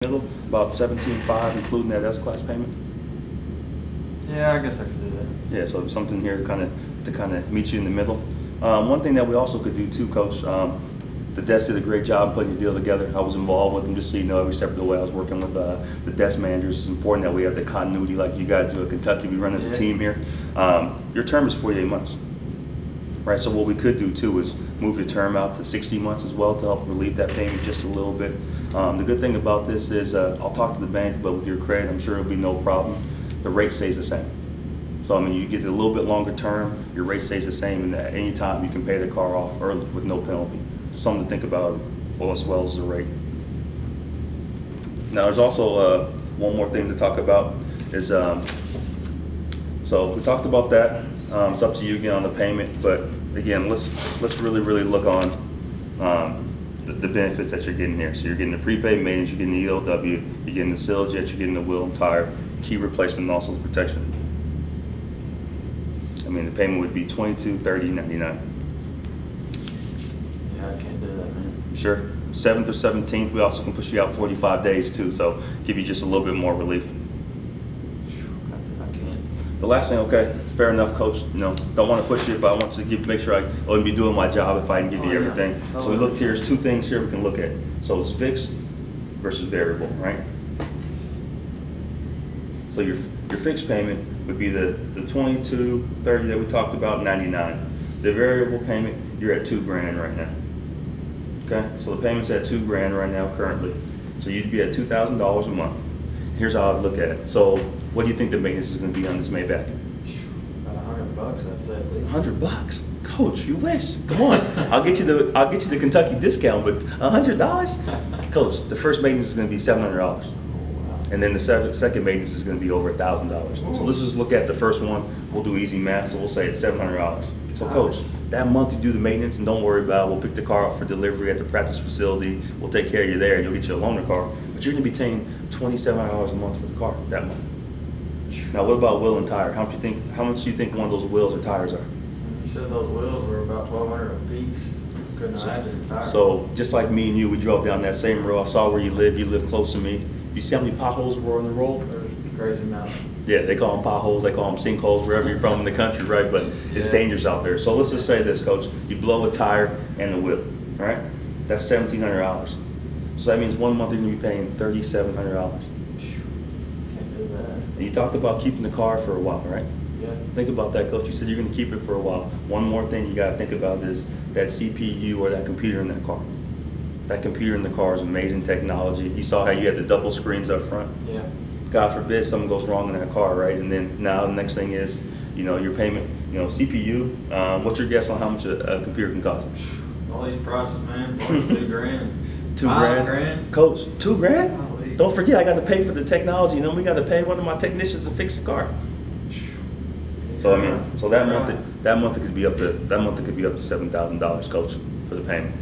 middle, about 17.5, including that S-Class payment. Yeah, I guess I could do that. Yeah, so something here to kind of meet you in the middle. One thing that we also could do too, Coach, the desk did a great job putting the deal together. I was involved with them, just so you know, every step of the way. I was working with the desk managers. It's important that we have the continuity like you guys do at Kentucky. We run as a team here. Your term is 48 months. Right, so what we could do too is move your term out to 60 months as well to help relieve that payment just a little bit. The good thing about this is I'll talk to the bank, but with your credit, I'm sure it'll be no problem. The rate stays the same. So I mean, you get a little bit longer term, your rate stays the same, and at any time you can pay the car off early with no penalty. Something to think about as well as the rate. Now there's also one more thing to talk about is, so we talked about that. It's up to you again on the payment, but again, let's really look on the benefits that you're getting here. So you're getting the prepaid maintenance, you're getting the ELW, you're getting the SealJet, you're getting the wheel and tire, key replacement, and also the protection. I mean, the payment would be $22, $30, $99. Yeah, I can't do that, man. Sure. 7th or 17th, we also can push you out 45 days too, so give you just a little bit more relief. I can't. The last thing, okay, fair enough, Coach. You know, don't want to push you, but I want you to make sure I wouldn't be doing my job if I didn't give you everything. Yeah. So we looked here, there's two things here we can look at. So it's fixed versus variable, right? So your fixed payment would be the $22, $30 that we talked about, $99. The variable payment, you're at $2,000 right now. Okay, so the payment's at $2,000 right now currently. So you'd be at $2,000 a month. Here's how I'd look at it. So what do you think the maintenance is going to be on this Maybach? About $100, I'd say at least. $100, Coach. You wish. Come on, I'll get you the Kentucky discount, but $100, Coach. The first maintenance is going to be $700, and then the second maintenance is going to be over $1,000. So let's just look at the first one. We'll do easy math. So we'll say it's $700. So Coach, that month you do the maintenance and don't worry about it. We'll pick the car up for delivery at the practice facility. We'll take care of you there, and you'll get your loaner car. But you're going to be paying $2,700 a month for the car that month. Now, what about wheel and tire? How much do you think one of those wheels or tires are? You said those wheels were about $1,200 a piece. Couldn't imagine the tires. So just like me and you, we drove down that same road. I saw where you live. You live close to me. You see how many potholes were on the road? There's a crazy amount. Yeah, they call them potholes. They call them sinkholes wherever you're from in the country, right? But it's dangerous out there. So let's just say this, Coach. You blow a tire and a wheel, all right? That's $1,700. So that means one month you're going to be paying $3,700. Can't do that. And you talked about keeping the car for a while, right? Yeah. Think about that, Coach. You said you're going to keep it for a while. One more thing you got to think about is that CPU or that computer in that car. That computer in the car is amazing technology. You saw how you had the double screens up front. Yeah. God forbid something goes wrong in that car, right? And then now the next thing is, you know, your payment, you know, CPU. What's your guess on how much a computer can cost? All these prices, man, $2,000. $2,000. Coach, $2,000? Golly. Don't forget, I got to pay for the technology, and then we got to pay one of my technicians to fix the car. So I mean, so that month it could be up to $7,000, Coach, for the payment.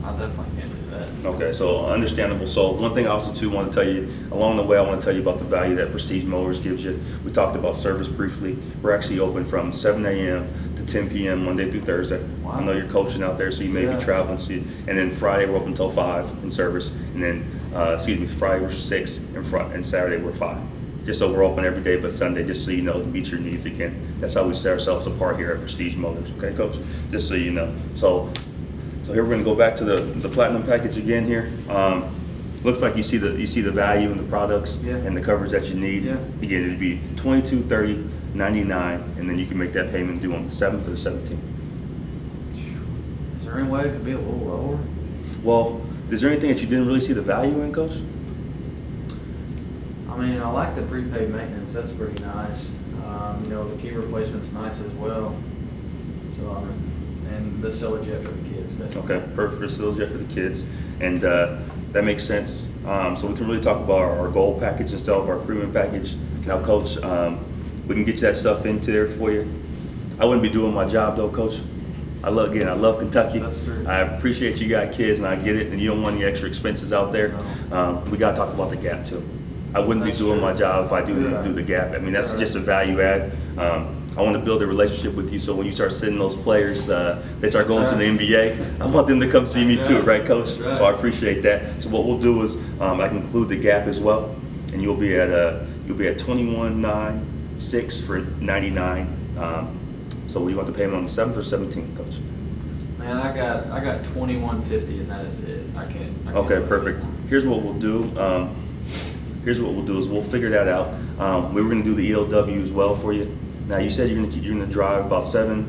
I definitely can't do that. Okay, so understandable. So one thing I also too want to tell you, along the way I want to tell you about the value that Prestige Motors gives you. We talked about service briefly. We're actually open from 7 a.m. to 10 p.m. Monday through Thursday. Wow. I know you're coaching out there, so you may be traveling. And then Friday we're open until 5 in service. And then, Friday we're 6 and Saturday we're 5. Just so we're open every day but Sunday, just so you know, to meet your needs again. That's how we set ourselves apart here at Prestige Motors. Okay, Coach? Just so you know. So here we're going to go back to the platinum package again here. Looks like you see the value in the products and the coverage that you need. Yeah. Again, it'd be $22, $30, $99, and then you can make that payment due on the 7th or the 17th. Is there any way it could be a little lower? Well, is there anything that you didn't really see the value in, Coach? I mean, I like the prepaid maintenance. That's pretty nice. You know, the key replacement's nice as well. So, I mean, and the SealJet for the kids. Definitely. Okay, perfect for SealJet for the kids, and that makes sense. So we can really talk about our gold package instead of our premium package. Now, Coach, we can get you that stuff into there for you. I wouldn't be doing my job though, Coach. I love Kentucky. That's true. I appreciate you got kids, and I get it, and you don't want any extra expenses out there. We got to talk about the gap too. I wouldn't be doing my job if I do the gap. I mean, that's just a value add. I want to build a relationship with you, so when you start sending those players, they start going to the Right. NBA, I want them to come see me too, right, Coach? That's right. So I appreciate that. So what we'll do is, I can include the gap as well, and you'll be at 21.96 for 99. So you want the payment on the 7th or 17th, Coach? Man, I got 2150 and that is it. I can't. Okay, perfect. Here's what we'll do. Here's what we'll do is we'll figure that out. We were going to do the ELW as well for you. Now you said you're going to drive about seven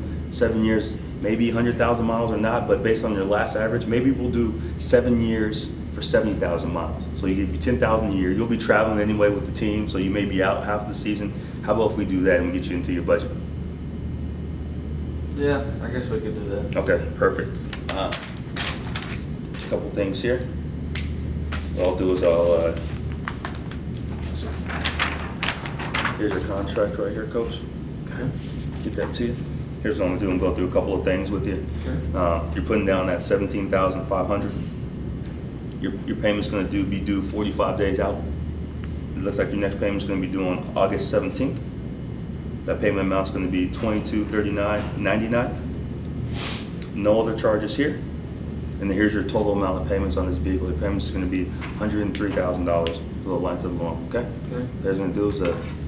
years, maybe 100,000 miles or not, but based on your last average, maybe we'll do 7 years for 70,000 miles. So you give you 10,000 a year. You'll be traveling anyway with the team, so you may be out half the season. How about if we do that and we get you into your budget? Yeah, I guess we could do that. Okay, perfect. A couple things here. What I'll do is here's your contract right here, Coach. Okay. Get that to you. Here's what I'm gonna do. I'm gonna go through a couple of things with you. Okay. You're putting down that 17,500. Your payment's gonna be due 45 days out. It looks like your next payment's gonna be due on August 17th. That payment amount's gonna be $2239.99. No other charges here. And then here's your total amount of payments on this vehicle. The payment's gonna be $103,000 for the length of the loan. Okay. Okay. What I'm gonna do is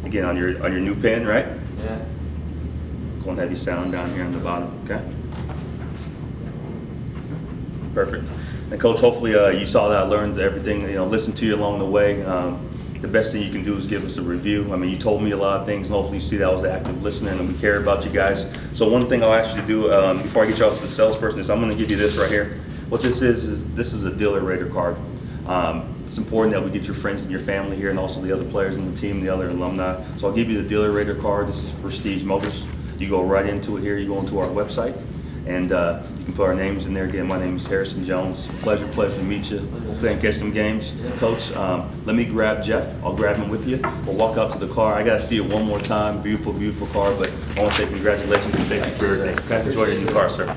again on your new pen, right? Yeah. Go and have you sound down here on the bottom, okay? Perfect. And Coach, hopefully you saw that I learned everything, listened to you along the way. The best thing you can do is give us a review. I mean, you told me a lot of things, and hopefully you see that I was an active listener and we care about you guys. So one thing I'll ask you to do before I get you out to the salesperson is I'm gonna give you this right here. What this is this is a Dealer Rater card. It's important that we get your friends and your family here and also the other players in the team, the other alumni. So I'll give you the Dealer Rater card. This is Prestige Motors. You go right into it here. You go into our website, and you can put our names in there. Again, my name is Harrison Jones. Pleasure to meet you. Hopefully I can catch some games. Yeah. Coach, let me grab Jeff. I'll grab him with you. We'll walk out to the car. I got to see it one more time. Beautiful, beautiful car. But I want to say congratulations and thank you for everything. Enjoy your new car, sir.